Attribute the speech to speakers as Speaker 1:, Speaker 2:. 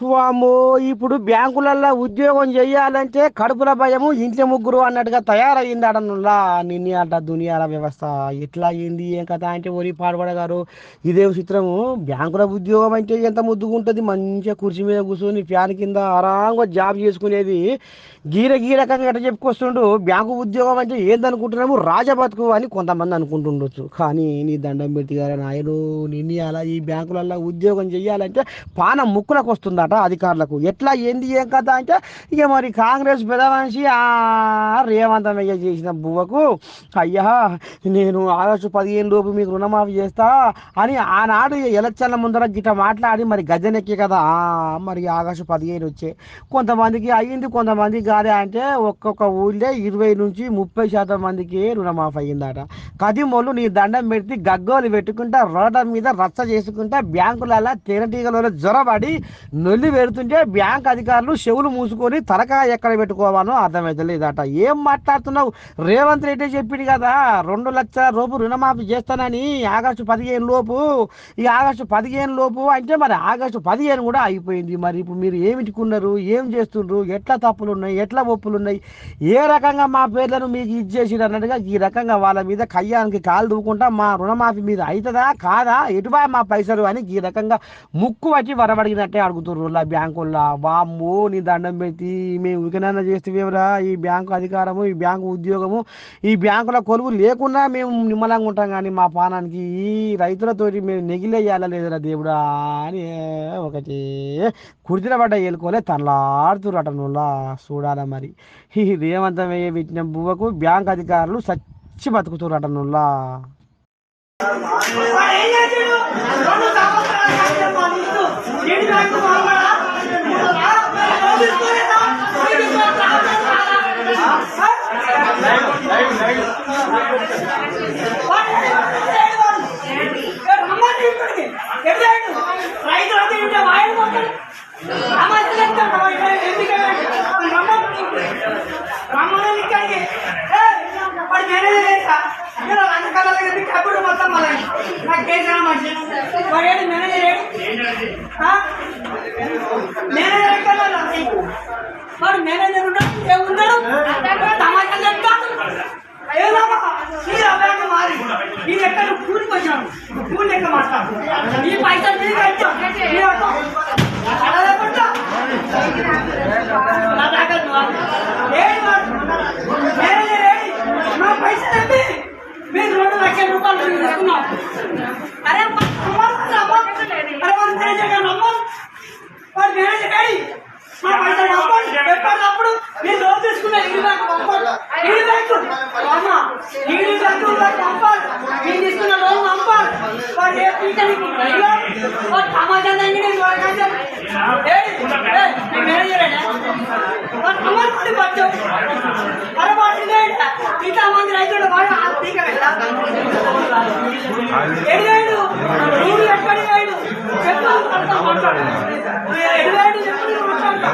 Speaker 1: వామ్మో ఇప్పుడు బ్యాంకులల్లో ఉద్యోగం చెయ్యాలంటే కడుపుల భయము ఇంట్లో ముగ్గురు అన్నట్టుగా తయారయ్యింది అడనులా నిన్న అట దునియాల వ్యవస్థ ఎట్లా అయ్యింది ఏం కథ అంటే ఒరి పాడుపడగారు ఇదేం చిత్రము బ్యాంకుల ఉద్యోగం అంటే ఎంత ముద్దుగుంటుంది మంచిగా కుర్చీ మీద కూర్చొని ఫ్యాన్ కింద ఆరాంగా జాబ్ చేసుకునేది గీరకంగా ఎట్లా చెప్పుకొస్తుండు బ్యాంకు ఉద్యోగం అంటే ఏందనుకుంటున్నాము రాజబతుకు అని కొంతమంది అనుకుంటుండొచ్చు కానీ నీ దండం పెట్టి గారు నాయను నిన్న అలా ఈ బ్యాంకులల్లో ఉద్యోగం చెయ్యాలంటే పానం ముక్కులకు వస్తుందట అధికారులకు ఎట్లా ఏంది ఏం కథ అంటే ఇక మరి కాంగ్రెస్ పెద్ద మనిషి రేవంతమయ్య చేసిన బువ్వకు అయ్యా నేను ఆగస్టు 15 లోపు మీకు రుణమాఫీ చేస్తా అని ఆనాడు ఎలక్షన్ల ముందర గిట్ట మాట్లాడి మరి గద్దెనెక్కి కదా మరి ఆగస్టు 15 వచ్చే కొంతమందికి అయ్యింది కొంతమందికి కాదే అంటే ఒక్కొక్క ఊళ్ళో 20 నుంచి 30% మందికి రుణమాఫీ అయ్యిందట కదిమోళ్ళు నీ దండం పెడితే గగ్గోలు పెట్టుకుంటా రోడ్ల మీద రచ్చ చేసుకుంటా బ్యాంకులలో తేనెటీగలలో జ్వరపడి నొల్లి పెడుతుంటే బ్యాంక్ అధికారులు చెవులు మూసుకొని తలకాయ ఎక్కడ పెట్టుకోవాలో అర్థమవుతలేదట ఏం మాట్లాడుతున్నావు రేవంత్ రెడ్డి చెప్పింది కదా 2 లక్షల రూపాయలు రుణమాఫీ చేస్తానని ఆగస్టు 15 లోపు ఈ ఆగస్టు 15 లోపు అంటే మరి ఆగస్టు 15 కూడా అయిపోయింది మరి ఇప్పుడు మీరు ఏమిటికున్నారు ఏం చేస్తుండ్రు ఎట్లా తప్పులు ఉన్నాయి ఎట్లా ఒప్పులు ఉన్నాయి ఏ రకంగా మా పేర్లను మీకు ఇచ్చేసిరు అన్నట్టుగా ఈ రకంగా వాళ్ళ మీద కయ్యానికి కాలు దూకుంటా మా రుణమాఫీ మీద అవుతుందా కాదా ఎటుబా మా పైసలు అని ఈ రకంగా ముక్కు వచ్చి వరబడినట్టే అడుగుతుర్రు బ్యాంకుల్లో వామ్మో నీ దండం పెట్టి మేము ఉరికనైనా చేస్తేవేమరా ఈ బ్యాంకు అధికారము ఈ బ్యాంకు ఉద్యోగము ఈ బ్యాంకుల కొలువు లేకున్నా మేము నిమ్మలంగా ఉంటాం కానీ మా పానానికి ఈ రైతులతోటి మేము నెగిలేయాలా లేదురా దేవుడా అని ఒకటి కుర్తిన పడ్డ ఏలుకోలే తనలాడుతురట నువ్వులా చూడాల మరి ఈ రేవంతమయ్య పెట్టిన బువ్వకు బ్యాంక్ అధికారులు సచ్చి బతుకుతురట నువ్వులా
Speaker 2: వాడు మేనేజర్ ఉంటాడు తమాషా చెప్తాడు మారి ఈ లెక్క కూలికి వచ్చాను కూలి లెక్క మాట్లాడు ఈ పైసలు మీకు మేనేజర్ నా పైసలు చెప్పి మీరు 2 లక్షల రూపాయలు తీసుకున్నాం అరే అరే వాడు మేనేజర్ గారు నమ్మం వాడు మేనేజర్ గారి మా పైసలు నమ్మండి ఎప్పటికప్పుడు నేను రోజు తీసుకున్నా ఈ బ్యాంకు పంపాలి ఈ బ్యాంకు అమ్మా ఈ బ్యాంకు పంపాలి నేను తీసుకున్న లోన్ పంపాలి వాడు ఏ పీకని వాడు సమాజం దగ్గర మేనేజర్ వాడు అమ్మాయి పచ్చు అరే వాడు ఇంత మంది రైతులు వాడు పీక ఎడిగాడు నువ్వు ఎక్కడిగాడు చెప్పాలి ఎడిగాడు చెప్పి మాట్లాడతా